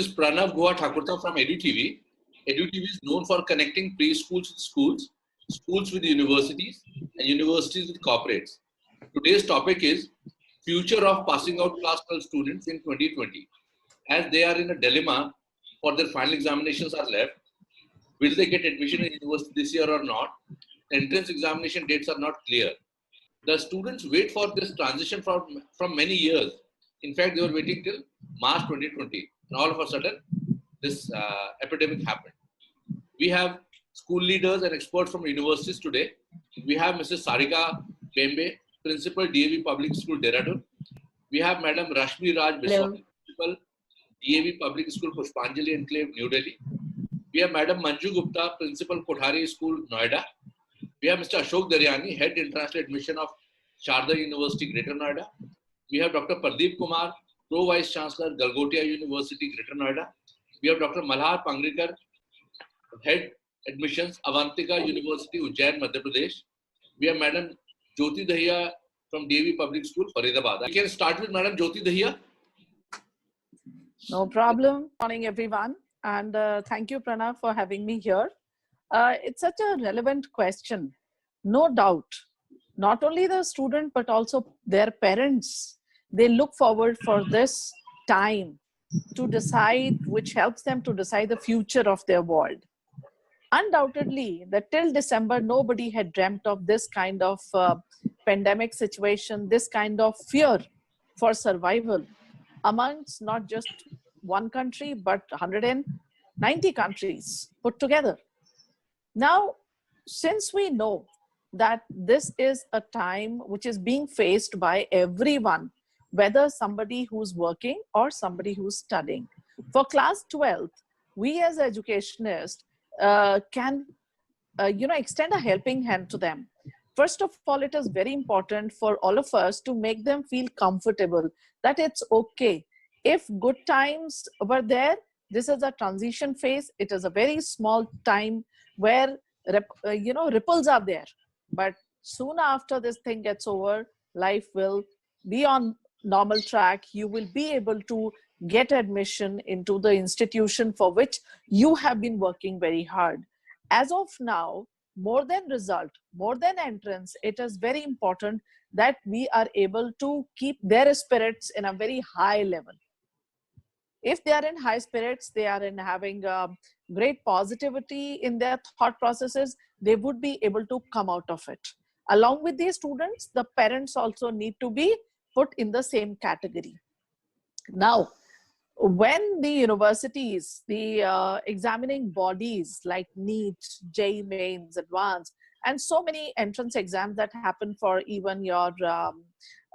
is Pranav Goa Thakurta from EduTV. EduTV is known for connecting preschools with schools, schools with universities, and universities with corporates. Today's topic is future of passing out class 12 students in 2020. As they are in a dilemma for their final examinations are left, will they get admission in university this year or not? Entrance examination dates are not clear. The students wait for this transition from many years. In fact, they were waiting till March 2020. And all of a sudden, this epidemic happened. We have school leaders and experts from universities today. We have Mrs. Sarika Bembe, Principal DAV Public School, Dehradun. We have Madam Rashmi Raj Biswal, Principal DAV Public School, Pushpanjali Enclave, New Delhi. We have Madam Manju Gupta, Principal Kothari School, Noida. We have Mr. Ashok Daryani, Head International Admission of Sharda University, Greater Noida. We have Dr. Pardeep Kumar, Pro Vice Chancellor, Galgotia University, Greater Noida. We have Dr. Malhar Pangrikar, Head Admissions, Avantika University, Ujjain, Madhya Pradesh. We have Madam Jyoti Dahiya from DAV Public School, Faridabad. We can start with Madam Jyoti Dahiya. No problem. Good morning, everyone. And thank you, Pranav, for having me here. It's such a relevant question. No doubt, not only the student, but also their parents, they look forward for this time to decide, which helps them to decide the future of their world. Undoubtedly, that till December, nobody had dreamt of this kind of pandemic situation, this kind of fear for survival amongst not just one country, but 190 countries put together. Now, since we know that this is a time which is being faced by everyone, whether somebody who's working or somebody who's studying, for class 12, we as educationists can extend a helping hand to them. First of all, it is very important for all of us to make them feel comfortable that it's okay. If good times were there, this is a transition phase. It is a very small time where ripples are there, but soon after this thing gets over, life will be on normal track. You will be able to get admission into the institution for which you have been working very hard. As of now, more than result, more than entrance, it is very important that we are able to keep their spirits in a very high level. If they are in high spirits, they are in having great positivity in their thought processes, they would be able to come out of it. Along with these students, the parents also need to be put in the same category. Now, when the universities, the examining bodies like NEET, JEE Mains, Advanced, and so many entrance exams that happen for even your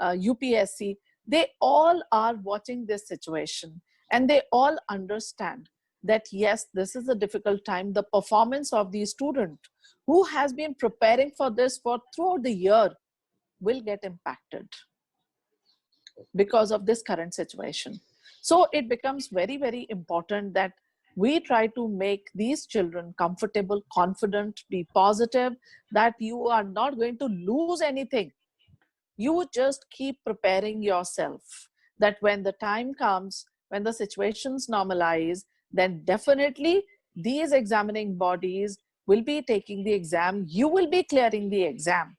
UPSC, they all are watching this situation. And they all understand that, yes, this is a difficult time. The performance of the student who has been preparing for this for throughout the year will get impacted because of this current situation. So it becomes very, very important that we try to make these children comfortable, confident, be positive, that you are not going to lose anything. You just keep preparing yourself that when the time comes, when the situations normalize, then definitely these examining bodies will be taking the exam. You will be clearing the exam.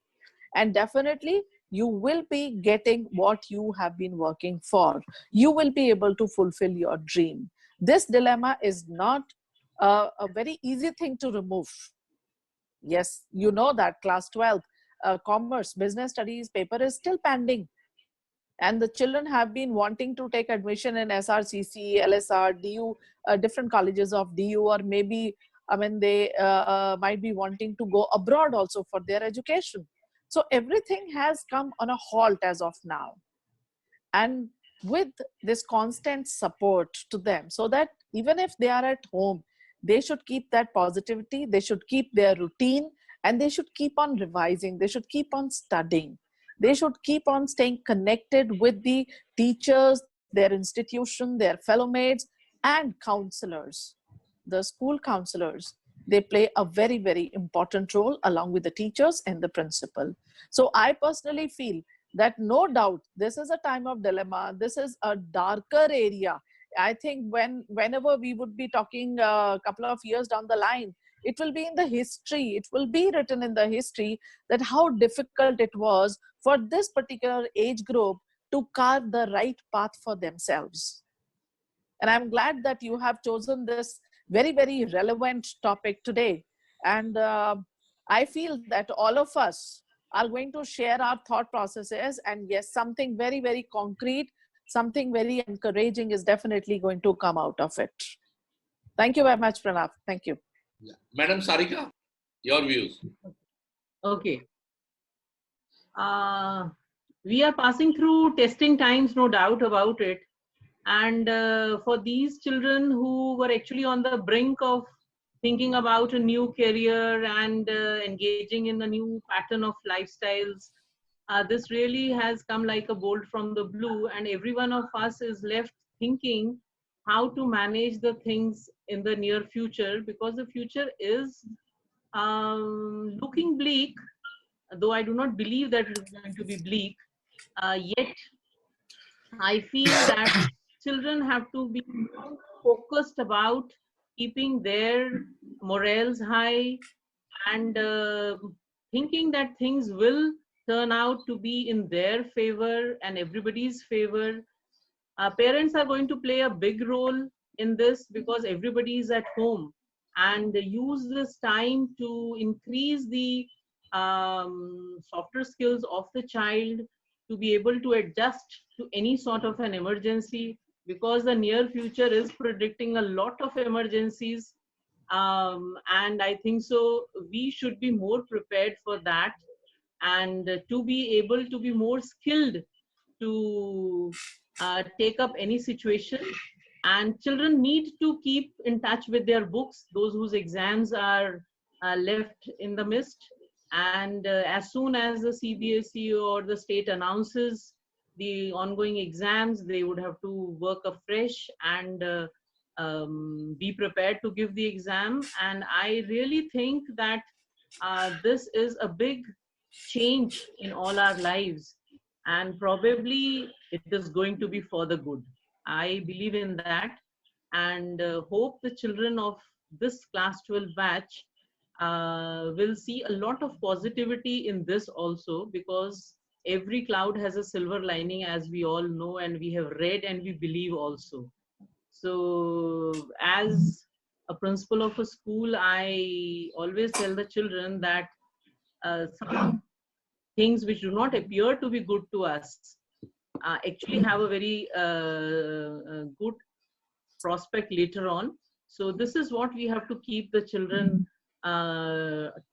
And definitely you will be getting what you have been working for. You will be able to fulfill your dream. This dilemma is not a very easy thing to remove. Yes, you know that class 12, commerce, business studies paper is still pending. And the children have been wanting to take admission in SRCC, LSR, DU, different colleges of DU, or maybe, they might be wanting to go abroad also for their education. So everything has come on a halt as of now. And with this constant support to them, so that even if they are at home, they should keep that positivity, they should keep their routine, and they should keep on revising, they should keep on studying. They should keep on staying connected with the teachers, their institution, their fellow mates, and counselors. The school counselors, they play a very, very important role along with the teachers and the principal. So I personally feel that no doubt this is a time of dilemma. This is a darker area I think whenever we would be talking a couple of years down the line, it will be in the history, it will be written in the history that how difficult it was for this particular age group to carve the right path for themselves. And I'm glad that you have chosen this very, very relevant topic today. And I feel that all of us are going to share our thought processes. And yes, something very, very concrete, something very encouraging is definitely going to come out of it. Thank you very much, Pranav. Thank you. Yeah. Madam Sarika, your views. Okay. We are passing through testing times, no doubt about it. And for these children who were actually on the brink of thinking about a new career and engaging in a new pattern of lifestyles, this really has come like a bolt from the blue, and every one of us is left thinking how to manage the things in the near future, because the future is looking bleak, though I do not believe that it is going to be bleak. Yet I feel that children have to be focused about keeping their morals high and thinking that things will turn out to be in their favor and everybody's favor. Parents are going to play a big role in this because everybody is at home, and use this time to increase the softer skills of the child to be able to adjust to any sort of an emergency, because the near future is predicting a lot of emergencies. And I think so we should be more prepared for that, and to be able to be more skilled to take up any situation. And children need to keep in touch with their books, those whose exams are left in the mist. And as soon as the CBSE or the state announces the ongoing exams, they would have to work afresh and be prepared to give the exam. And I really think that this is a big change in all our lives, and probably it is going to be for the good. I believe in that, and hope the children of this class 12 batch will see a lot of positivity in this also, because every cloud has a silver lining, as we all know, and we have read and we believe also. So as a principal of a school, I always tell the children that some things which do not appear to be good to us actually have a very good prospect later on. So this is what we have to keep the children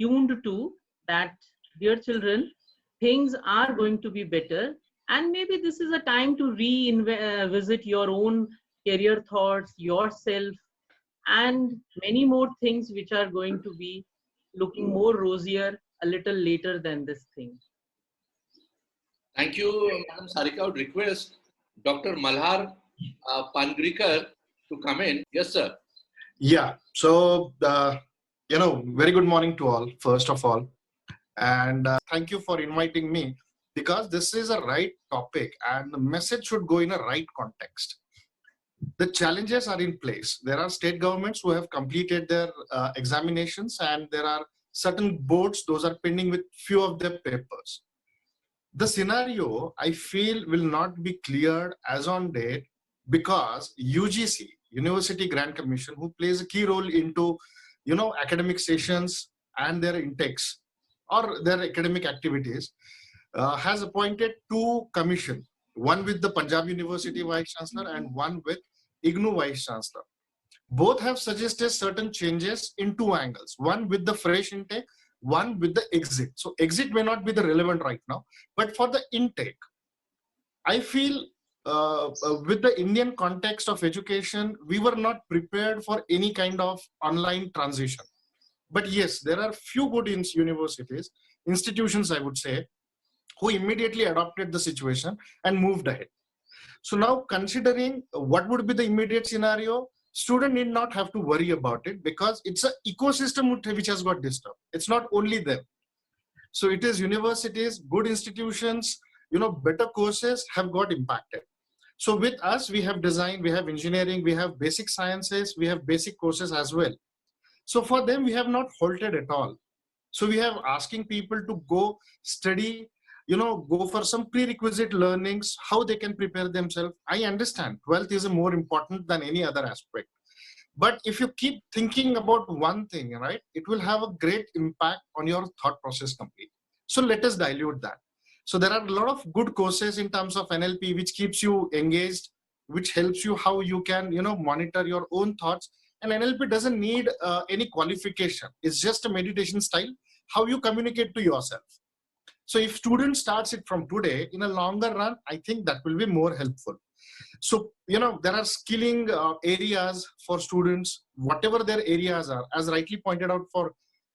tuned to, that dear children, things are going to be better, and maybe this is a time to revisit your own career thoughts, yourself, and many more things which are going to be looking more rosier a little later than this thing. Thank you, Madam Sarika. I would request Dr. Malhar Pangrikar to come in. Yes, sir. Yeah. So, very good morning to all, first of all. And thank you for inviting me, because this is a right topic and the message should go in a right context. The challenges are in place. There are state governments who have completed their examinations, and there are certain boards, those are pending with few of their papers. The scenario, I feel, will not be cleared as on date, because UGC, University Grant Commission, who plays a key role into, academic sessions and their intakes or their academic activities, has appointed two commissions, one with the Punjab University Vice Chancellor and one with IGNOU Vice Chancellor. Both have suggested certain changes in two angles, one with the fresh intake, one with the exit. So exit may not be the relevant right now, but for the intake, I feel with the Indian context of education, we were not prepared for any kind of online transition. But yes, there are few good universities, institutions, I would say, who immediately adopted the situation and moved ahead. So now, considering what would be the immediate scenario, student need not have to worry about it, because it's an ecosystem which has got disturbed. It's not only them. So it is universities, good institutions, better courses have got impacted. So with us, we have design, we have engineering, we have basic sciences, we have basic courses as well. So for them, we have not halted at all. So we have asking people to go study, go for some prerequisite learnings, how they can prepare themselves. I understand 12th is more important than any other aspect. But if you keep thinking about one thing, right, it will have a great impact on your thought process complete. So let us dilute that. So there are a lot of good courses in terms of NLP, which keeps you engaged, which helps you how you can, monitor your own thoughts. And NLP doesn't need any qualification. It's just a meditation style, how you communicate to yourself. So if student starts it from today, in a longer run, I think that will be more helpful. So, there are skilling areas for students, whatever their areas are, as rightly pointed out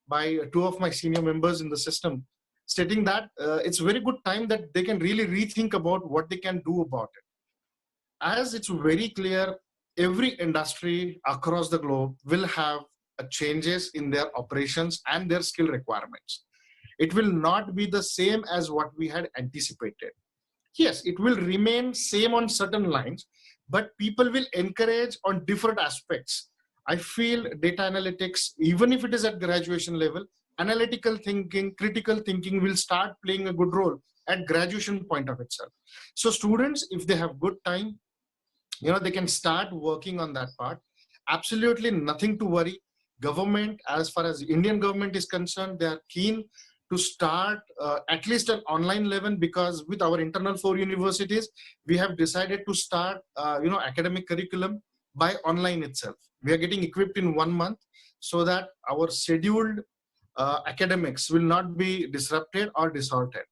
by two of my senior members in the system, stating that it's very good time that they can really rethink about what they can do about it. As it's very clear, every industry across the globe will have changes in their operations and their skill requirements. It will not be the same as what we had anticipated. Yes, it will remain same on certain lines, but people will encourage on different aspects. I feel data analytics, even if it is at graduation level, analytical thinking, critical thinking will start playing a good role at graduation point of itself. So students, if they have good time, they can start working on that part. Absolutely nothing to worry. Government, as far as Indian government is concerned, they are keen to start at least an online level, because with our internal 4 universities, we have decided to start, academic curriculum by online itself. We are getting equipped in 1 month so that our scheduled academics will not be disrupted or distorted.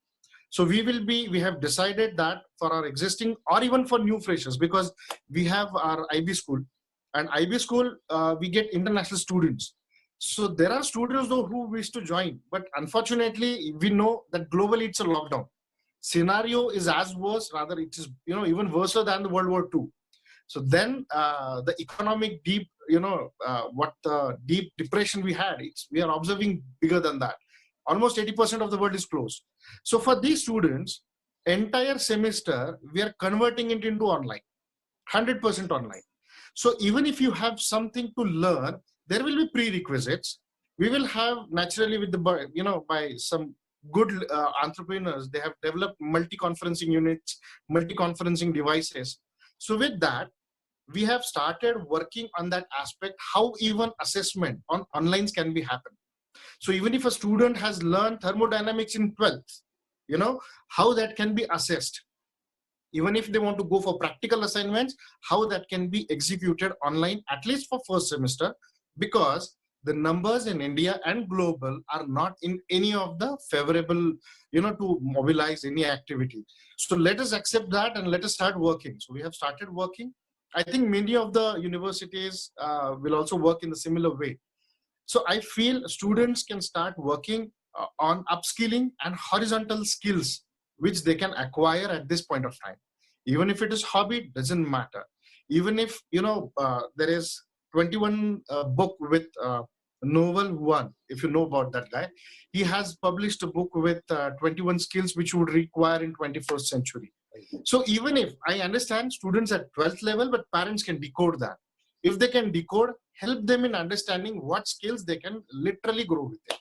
So we have decided that for our existing or even for new freshers, because we have our IB school, and IB school, we get international students. So there are students though who wish to join, but unfortunately we know that globally it's a lockdown. Scenario is as worse, rather it is, even worse than the World War II. So then the economic deep, what the deep depression we had, we are observing bigger than that. Almost 80% of the world is closed. So for these students, entire semester, we are converting it into online, 100% online. So even if you have something to learn, there will be prerequisites. We will have naturally with by some good entrepreneurs, they have developed multi-conferencing units, multi-conferencing devices. So with that, we have started working on that aspect, how even assessment on online can be happen. So even if a student has learned thermodynamics in 12th, how that can be assessed. Even if they want to go for practical assignments, how that can be executed online, at least for first semester, because the numbers in India and global are not in any of the favorable, to mobilize any activity. So let us accept that and let us start working. So we have started working. I think many of the universities will also work in a similar way. So I feel students can start working on upskilling and horizontal skills, which they can acquire at this point of time. Even if it is hobby, doesn't matter. Even if, there is 21 book with Novel One, if you know about that guy, he has published a book with 21 skills which would require in 21st century. So even if I understand students at 12th level, but parents can decode that. If they can decode, help them in understanding what skills they can literally grow with it.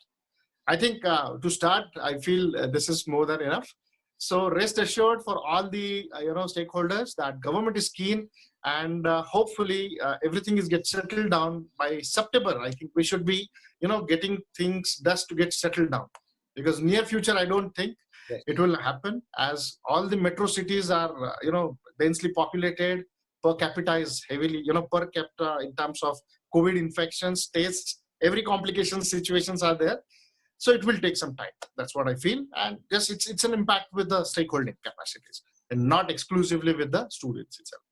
I think to start, I feel this is more than enough. So rest assured for all the stakeholders that government is keen, and hopefully everything is get settled down by September. I think we should be getting things dust to get settled down, because near future I don't think it will happen, as all the metro cities are densely populated. Per capita is heavily per capita in terms of COVID infections, tests, every complication situations are there. So it will take some time. That's what I feel. And yes, it's an impact with the stakeholding capacities and not exclusively with the students itself.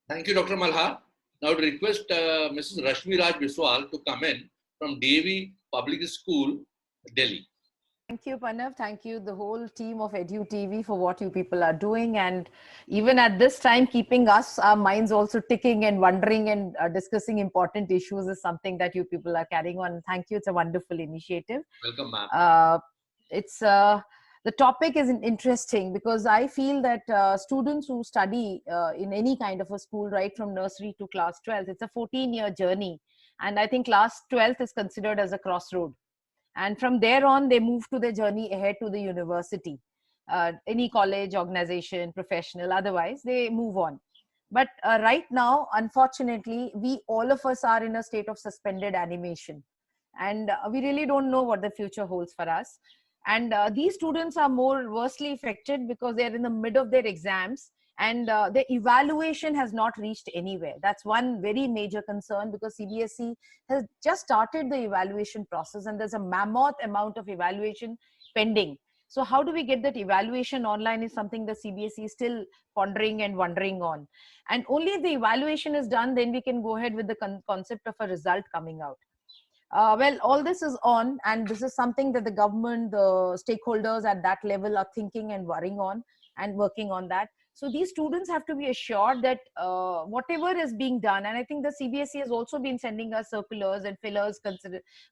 Thank you, Dr. Malhar. Now to request Mrs. Rashmi Raj Biswal to come in from DAV Public School, Delhi. Thank you, Pranav. Thank you, the whole team of Edu TV, for what you people are doing. And even at this time, keeping us, our minds also ticking and wondering and discussing important issues is something that you people are carrying on. Thank you. It's a wonderful initiative. Welcome, ma'am. the topic is interesting because I feel that students who study in any kind of a school, right from nursery to class 12th, it's a 14-year journey. And I think class 12th is considered as a crossroad. And from there on, they move to their journey ahead to the university, any college, organization, professional, otherwise they move on. But right now, unfortunately, we all of us are in a state of suspended animation. And we really don't know what the future holds for us. And these students are more worstly affected because they're in the mid of their exams, and the evaluation has not reached anywhere. That's one very major concern, because CBSE has just started the evaluation process and there's a mammoth amount of evaluation pending. So how do we get that evaluation online is something the CBSE is still pondering and wondering on. And only if the evaluation is done, then we can go ahead with the concept of a result coming out. Well, all this is on, and this is something that the government, the stakeholders at that level are thinking and worrying on and working on that. So these students have to be assured that whatever is being done, and I think the CBSE has also been sending us circulars and fillers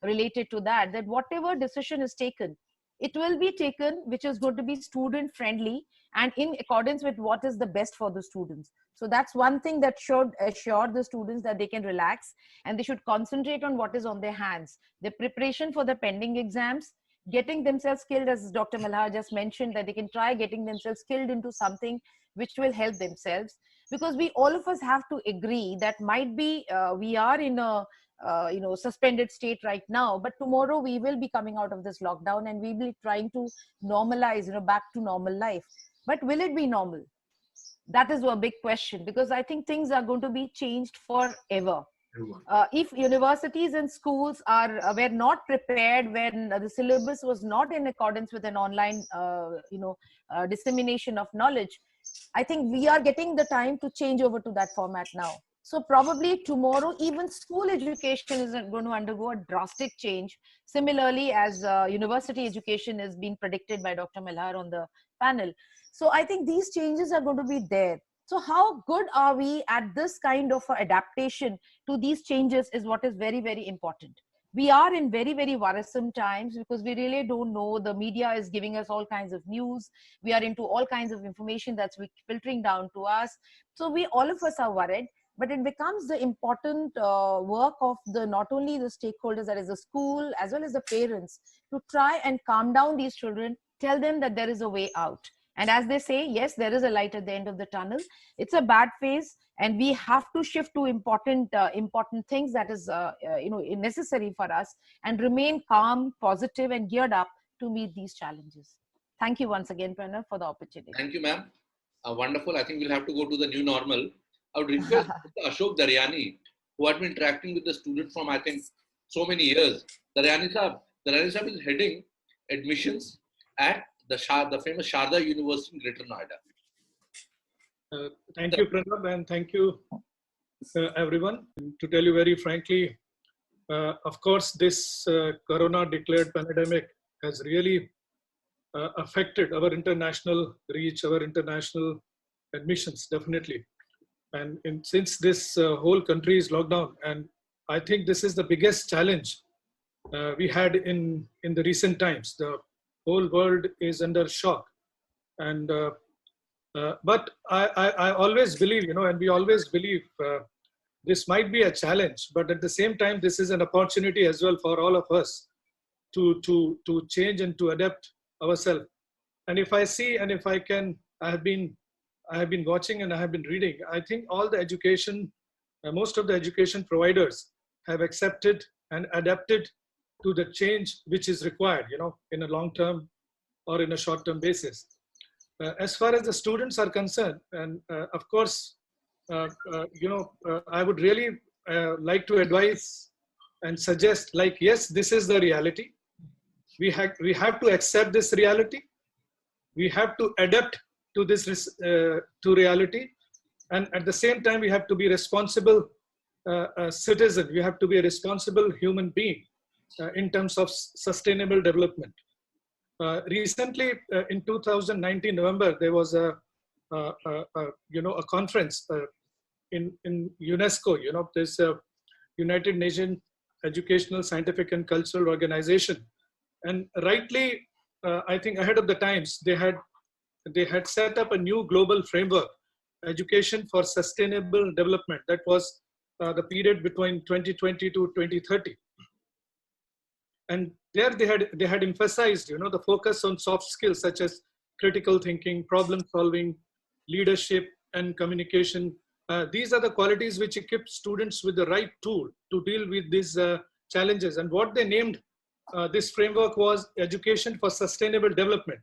related to that, that whatever decision is taken, it will be taken which is going to be student friendly and in accordance with what is the best for the students. So that's one thing that should assure the students that they can relax and they should concentrate on what is on their hands. The preparation for the pending exams, getting themselves skilled, as Dr. Malhar just mentioned, that they can try getting themselves skilled into something which will help themselves. Because we all of us have to agree that might be we are in a suspended state right now, but tomorrow we will be coming out of this lockdown and we will be trying to normalize, back to normal life. But will it be normal? That is a big question, because I think things are going to be changed forever. If universities and schools were not prepared when the syllabus was not in accordance with an online dissemination of knowledge, I think we are getting the time to change over to that format now. So probably tomorrow, even school education is going to undergo a drastic change. Similarly, as university education is being predicted by Dr. Malhar on the panel. So I think these changes are going to be there. So how good are we at this kind of adaptation to these changes is what is very, very important. We are in very, very worrisome times because we really don't know. The media is giving us all kinds of news. We are into all kinds of information that's filtering down to us. So all of us are worried. But it becomes the important work of not only the stakeholders, that is the school, as well as the parents, to try and calm down these children, tell them that there is a way out. And as they say, yes, there is a light at the end of the tunnel. It's a bad phase, and we have to shift to important things that is necessary for us, and remain calm, positive, and geared up to meet these challenges. Thank you once again, Pranav, for the opportunity. Thank you, ma'am. Wonderful. I think we'll have to go to the new normal. I would request Ashok Daryani, who had been interacting with the student from, I think, so many years. Daryani Sahab is heading admissions at the famous Sharda University in Greater Noida. Thank you, Pranav, and thank you, everyone. To tell you very frankly, of course, this Corona declared pandemic has really affected our international reach, our international admissions, definitely. And since this whole country is locked down, and I think this is the biggest challenge we had in the recent times. The whole world is under shock. And but I always believe, and we always believe this might be a challenge, but at the same time, this is an opportunity as well for all of us to change and to adapt ourselves. And if I see, and if I can, I have been watching and I have been reading. I think all the education, most of the education providers have accepted and adapted to the change which is required, in a long-term or in a short-term basis. As far as the students are concerned, and of course, I would really like to advise and suggest, yes, this is the reality. We have to accept this reality. We have to adapt to this to reality, and at the same time we have to be responsible citizen. We have to be a responsible human being in terms of sustainable development. Recently, in 2019 November, there was a conference in UNESCO. There's a United Nations Educational, Scientific, and Cultural Organization, and rightly I think ahead of the times, they had set up a new global framework, Education for Sustainable Development. That was the period between 2020 to 2030. And there they had emphasized, the focus on soft skills such as critical thinking, problem solving, leadership, and communication. These are the qualities which equip students with the right tool to deal with these challenges. And what they named this framework was Education for Sustainable Development.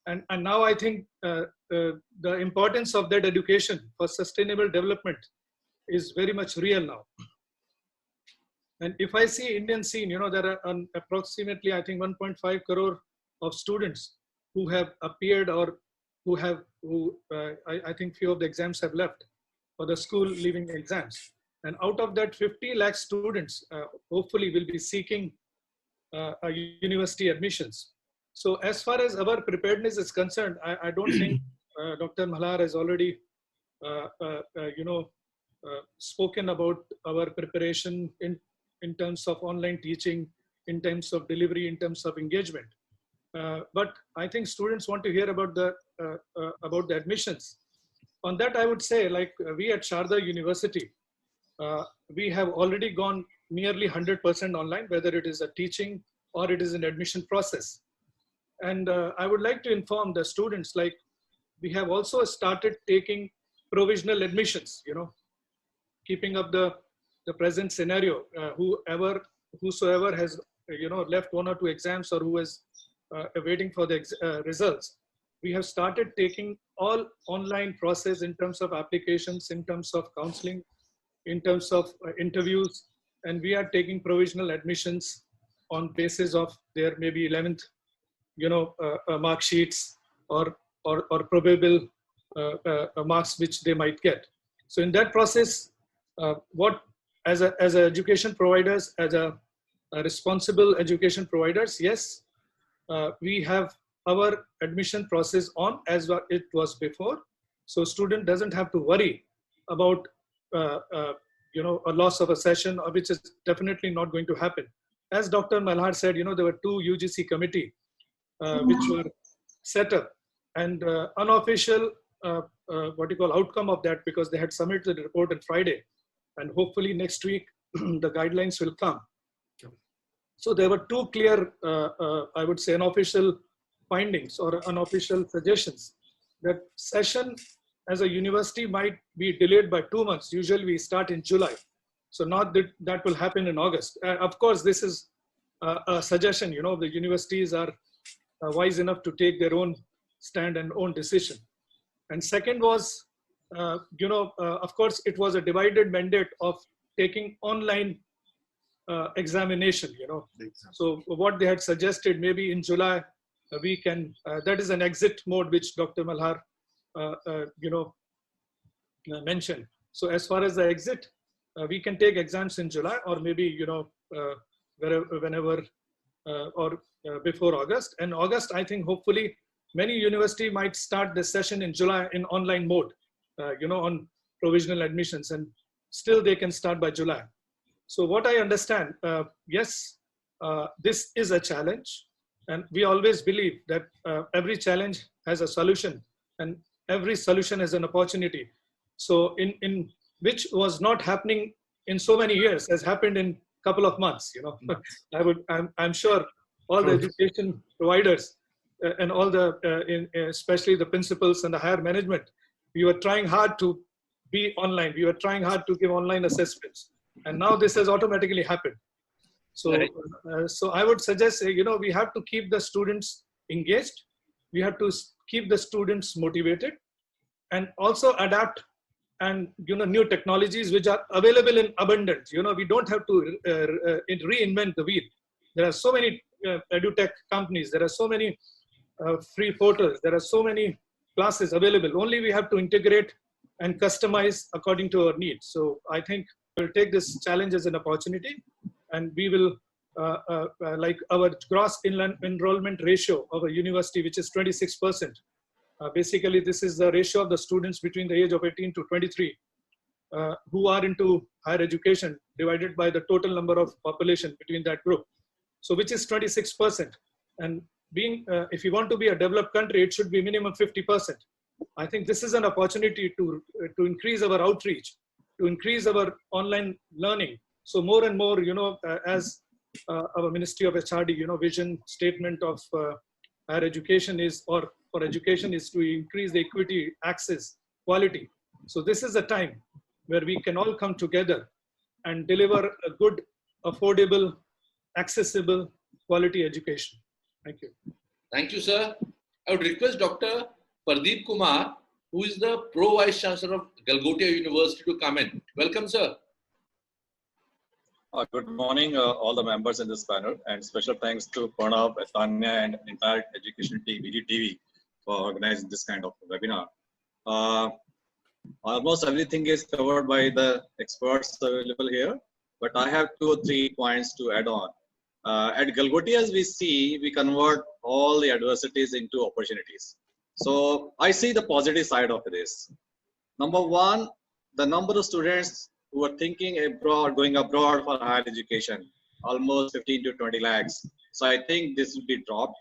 And now I think the importance of that education for sustainable development is very much real now. And if I see Indian scene, there are approximately, I think, 1.5 crore of students who have appeared or I think few of the exams have left for the school leaving exams. And out of that, 50 lakh students hopefully will be seeking university admissions. So as far as our preparedness is concerned, I don't think Dr. Malhar has already, spoken about our preparation in terms of online teaching, in terms of delivery, in terms of engagement. But I think students want to hear about the admissions. On that, I would say, like we at Sharda University, we have already gone nearly 100% online, whether it is a teaching or it is an admission process. And I would like to inform the students, like we have also started taking provisional admissions, keeping up the present scenario. Whosoever has, left one or two exams or who is waiting for the results, we have started taking all online process in terms of applications, in terms of counseling, in terms of interviews, and we are taking provisional admissions on basis of their maybe 11th, mark sheets or probable marks which they might get. So in that process, as a education providers, as a responsible education providers, yes, we have our admission process on as it was before. So student doesn't have to worry about a loss of a session, which is definitely not going to happen. As Dr. Malhar said, there were two UGC committee which were set up, and unofficial outcome of that, because they had submitted the report on Friday, and hopefully next week the guidelines will come. So there were two clear, I would say, unofficial findings or unofficial suggestions that session as a university might be delayed by 2 months. Usually we start in July. So not that will happen in August. Of course, this is a suggestion, the universities are wise enough to take their own stand and own decision. And second was, of course, it was a divided mandate of taking online examination, So what they had suggested, maybe in July, we can, that is an exit mode, which Dr. Malhar, mentioned. So as far as the exit, we can take exams in July or maybe, whenever or before August. And August, I think hopefully many university might start the session in July in online mode, on provisional admissions, and still they can start by July. So what I understand, yes, this is a challenge, and we always believe that every challenge has a solution, and every solution has an opportunity. So in which was not happening in so many years, has happened in a couple of months. I'm sure all the education providers and all the, especially the principals and the higher management, we were trying hard to be online. We were trying hard to give online assessments. And now this has automatically happened. So, so I would suggest, we have to keep the students engaged. We have to keep the students motivated, and also adapt and new technologies which are available in abundance. We don't have to reinvent the wheel. There are so many edutech companies. There are so many free portals. There are so many classes available. Only we have to integrate and customize according to our needs. So I think we'll take this challenge as an opportunity, and we will, like our gross enrollment ratio of a university, which is 26%. Basically, this is the ratio of the students between the age of 18 to 23 who are into higher education divided by the total number of population between that group. So which is 26%. And if you want to be a developed country, it should be minimum 50%. I think this is an opportunity to increase our outreach, to increase our online learning. So more and more, as our Ministry of HRD, vision statement of higher education is, or for education is to increase the equity, access, quality. So this is a time where we can all come together and deliver a good, affordable, accessible, quality education. Thank you. Thank you, sir. I would request Dr. Pardeep Kumar, who is the Pro Vice Chancellor of Galgotia University, to come in. Welcome, sir. Good morning, all the members in this panel, and special thanks to Pranav, Tanya, and entire education team, EduTV, for organizing this kind of webinar. Almost everything is covered by the experts available here, but I have 2 or 3 points to add on. At Galgotia, as we see, we convert all the adversities into opportunities. So I see the positive side of this. Number one, the number of students who are thinking abroad, going abroad for higher education, almost 15 to 20 lakhs. So I think this will be dropped,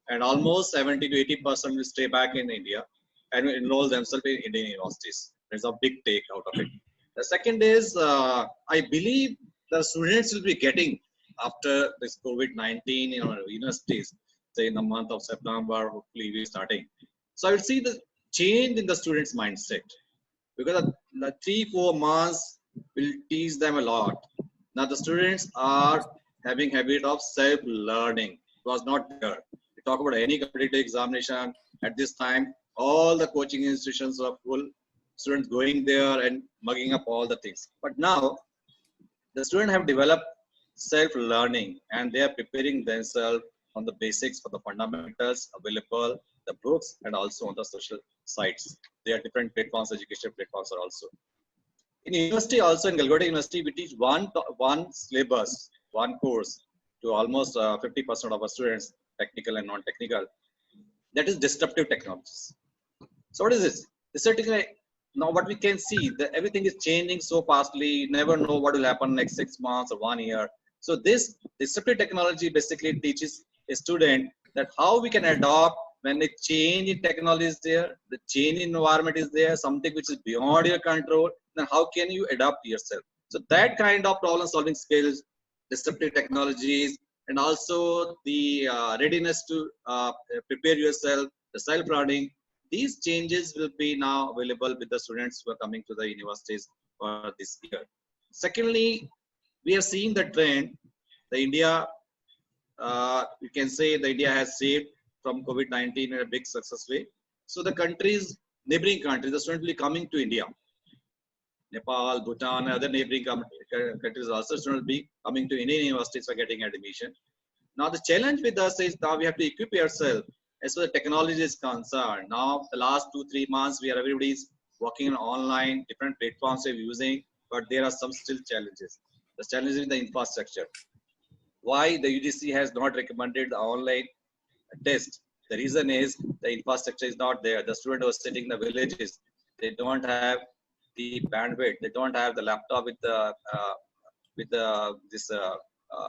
and almost 70 to 80% will stay back in India and will enroll themselves in Indian universities. There's a big take out of it. The second is, I believe the students will be getting, after this COVID-19 in our universities, say in the month of September, hopefully we're starting. So I will see the change in the students' mindset, because the 3-4 months will teach them a lot. Now the students are having habit of self-learning. It was not there. We talk about any competitive examination at this time, all the coaching institutions are full, students going there and mugging up all the things. But now the students have developed self-learning, and they are preparing themselves on the basics for the fundamentals available, the books, and also on the social sites. There are different platforms, education platforms are also. In university also, in Galgotia University, we teach one syllabus, one course to almost 50% of our students, technical and non-technical. That is disruptive technologies. So what is this? Disruptive, now what we can see, that everything is changing so fastly, you never know what will happen next 6 months or 1 year. So this disruptive technology basically teaches a student that how we can adopt when a change in technology is there, the change in environment is there, something which is beyond your control, then how can you adapt yourself? So that kind of problem solving skills, disruptive technologies, and also the readiness to prepare yourself, the self-learning, these changes will be now available with the students who are coming to the universities for this year. Secondly, we are seeing the trend, the India, you can say the India has saved from COVID-19 in a big success way. So the countries, neighboring countries, the students will be coming to India. Nepal, Bhutan, and other neighboring countries also students will be coming to Indian universities for getting admission. Now the challenge with us is now we have to equip ourselves as far as technology is concerned. Now the last 2-3 months, everybody is working on online, different platforms we're using, but there are some still challenges. The challenge is the infrastructure. Why the UGC has not recommended the online test? The reason is the infrastructure is not there. The student was sitting in the villages. They don't have the bandwidth. They don't have the laptop with the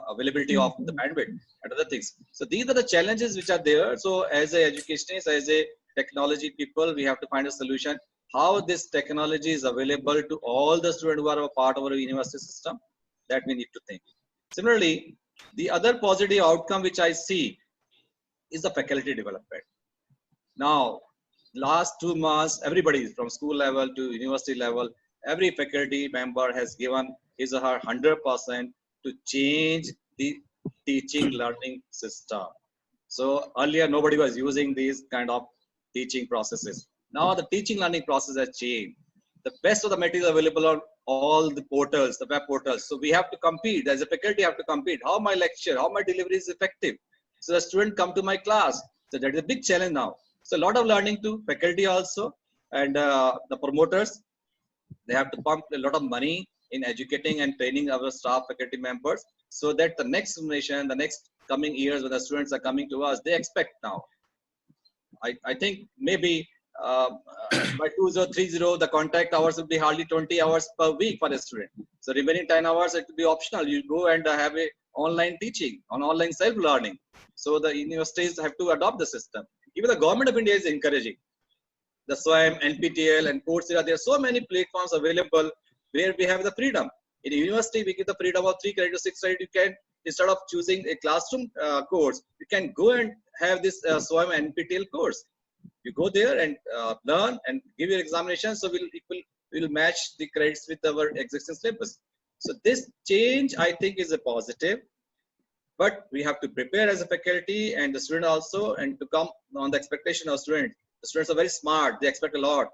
availability of the bandwidth and other things. So these are the challenges which are there. So as a educationist, as a technology people, we have to find a solution. How this technology is available to all the students who are a part of our university system, that we need to think. Similarly, the other positive outcome which I see is the faculty development. Now, last 2 months, everybody from school level to university level, every faculty member has given his or her 100% to change the teaching learning system. So earlier, nobody was using these kind of teaching processes. Now the teaching learning process has changed. The best of the material available on all the portals, the web portals. So we have to compete, as a faculty have to compete. How my lecture, how my delivery is effective. So the student come to my class. So that is a big challenge now. So a lot of learning to faculty also, and the promoters, they have to pump a lot of money in educating and training our staff faculty members, so that the next generation, the next coming years when the students are coming to us, they expect now. I think maybe by 2030, the contact hours will be hardly 20 hours per week for a student. So remaining 10 hours, it will be optional. You go and have a online teaching, on online self-learning. So the universities have to adopt the system. Even the government of India is encouraging. The SWAYAM, NPTEL, and Coursera, there are so many platforms available where we have the freedom. In a university, we give the freedom of 3 credit or 6 credit. You can, instead of choosing a classroom course, you can go and have this SWAYAM NPTEL course. You go there and learn and give your examination. So we'll match the credits with our existing syllabus. So this change, I think, is a positive. But we have to prepare as a faculty and the student also, and to come on the expectation of students. The students are very smart. They expect a lot.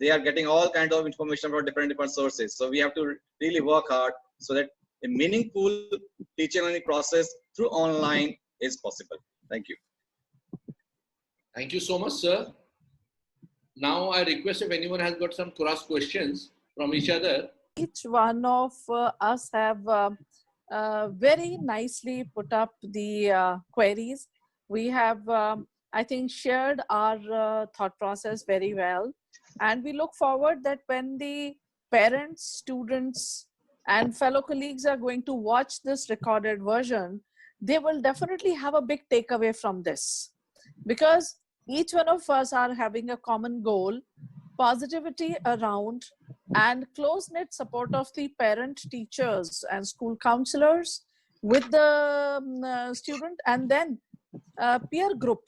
They are getting all kinds of information from different sources. So we have to really work hard so that a meaningful teaching learning process through online is possible. Thank you. Thank you so much, sir. Now I request if anyone has got some cross questions from each other. Each one of us have very nicely put up the queries. We have, I think, shared our thought process very well. And we look forward that when the parents, students, and fellow colleagues are going to watch this recorded version, they will definitely have a big takeaway from this. Because each one of us are having a common goal, positivity around, and close-knit support of the parent, teachers, and school counselors with the student, and then peer group.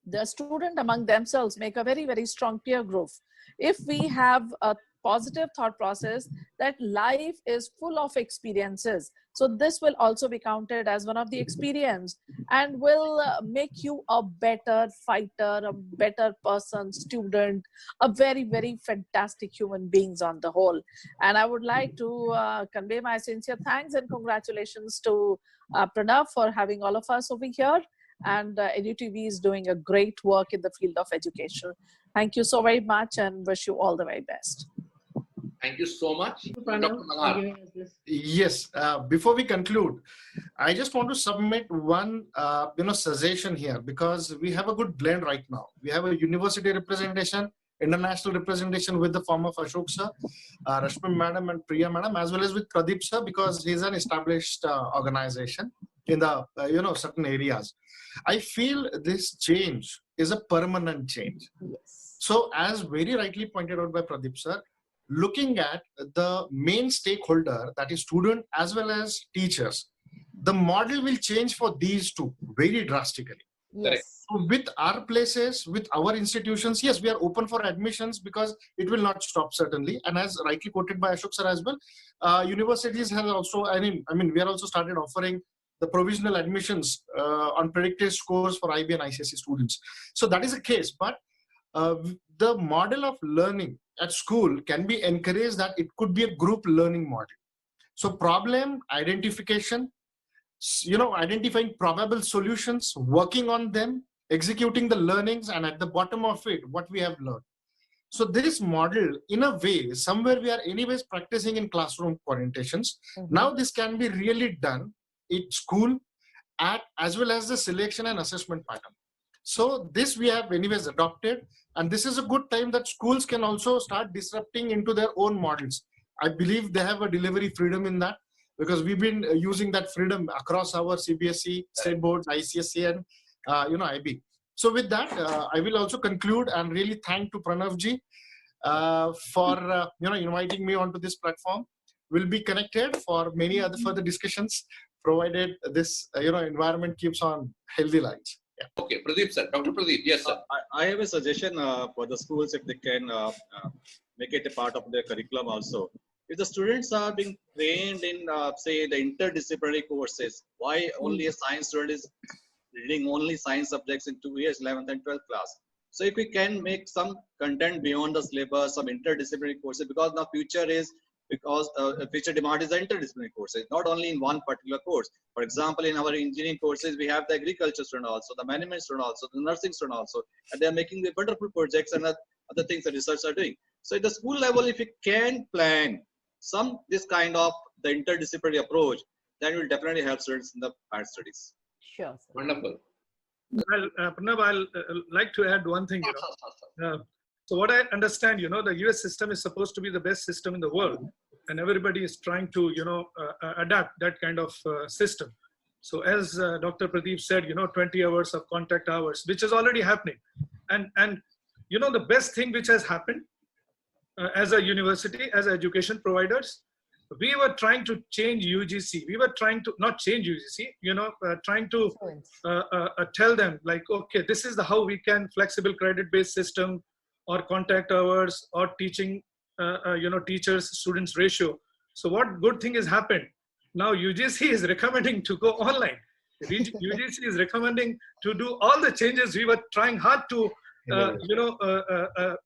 The student among themselves make a very, very strong peer group. If we have a positive thought process that life is full of experiences, so this will also be counted as one of the experience and will make you a better fighter, a better person, student, a very, very fantastic human beings on the whole. And I would like to convey my sincere thanks and congratulations to Pranav for having all of us over here. And EduTV is doing a great work in the field of education. Thank you so very much and wish you all the very best. Thank you so much. Pranav, Dr. for Manar. giving us this. Yes. Before we conclude, I just want to submit one, suggestion here, because we have a good blend right now. We have a university representation, international representation with the form of Ashok sir, Rashmi madam, and Priya madam, as well as with Pradeep sir, because he's an established organization in the certain areas. I feel this change is a permanent change. Yes. So, as very rightly pointed out by Pradeep sir, looking at the main stakeholder, that is student as well as teachers, the model will change for these two very drastically. Yes. So with our places, with our institutions, yes, we are open for admissions because it will not stop certainly. And as rightly quoted by Ashok sir as well, universities have also, I mean, we are also started offering the provisional admissions on predicted scores for IB and ICSE students. So that is the case, but the model of learning at school can be encouraged that it could be a group learning model. So problem identification, identifying probable solutions, working on them, executing the learnings, and at the bottom of it, what we have learned. So this model, in a way, somewhere we are anyways practicing in classroom orientations. Now this can be really done in school as well as the selection and assessment pattern. So this we have anyways adopted, and this is a good time that schools can also start disrupting into their own models. I believe they have a delivery freedom in that, because we've been using that freedom across our CBSE, state boards, ICSE, and IB. So with that, I will also conclude and really thank to Pranav ji for inviting me onto this platform. We'll be connected for many other further discussions, provided this environment keeps on healthy lines. Yeah. Okay, Pradeep sir. Dr. Pradeep, yes sir. I have a suggestion for the schools, if they can make it a part of their curriculum also. If the students are being trained in, say, the interdisciplinary courses, why only a science student is reading only science subjects in 2 years, 11th and 12th class? So if we can make some content beyond the syllabus, some interdisciplinary courses, because the future future demand is the interdisciplinary courses, not only in one particular course. For example, in our engineering courses, we have the agriculture student also, the management student also, the nursing student also, and they are making the wonderful projects and other things that research are doing. So at the school level, if we can plan this kind of the interdisciplinary approach, then it will definitely help students in the higher studies. Sure. Sir. Wonderful. Well, Pranav, I'll like to add one thing. So what I understand, the US system is supposed to be the best system in the world. and everybody is trying to, adapt that kind of system. So as Dr. Pradeep said, 20 hours of contact hours, which is already happening. And the best thing which has happened as a university, as education providers, we were trying to change UGC. We were trying to not change UGC, trying to tell them like, okay, this is how we can flexible credit-based system or contact hours or teaching, teachers students ratio. So what good thing has happened? Now UGC is recommending to go online. UGC is recommending to do all the changes. We were trying hard to,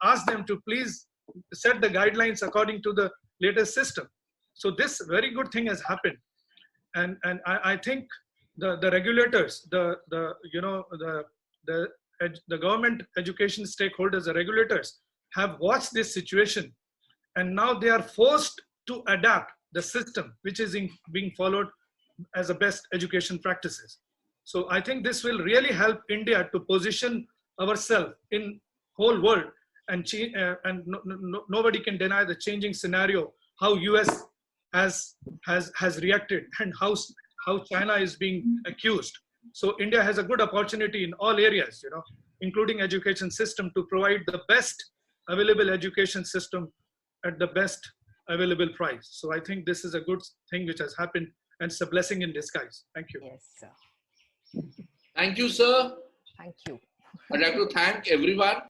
ask them to please set the guidelines according to the latest system. So this very good thing has happened, and I think the regulators, the government education stakeholders, the regulators have watched this situation, and now they are forced to adapt the system which is being followed as the best education practices. So I think this will really help India to position ourselves in whole world, and nobody can deny the changing scenario, how US has reacted and how China is being accused. So India has a good opportunity in all areas, including education system, to provide the best available education system at the best available price. So I think this is a good thing which has happened, and it's a blessing in disguise. Thank you. Yes, sir. Thank you, sir. Thank you. I'd like to thank everyone.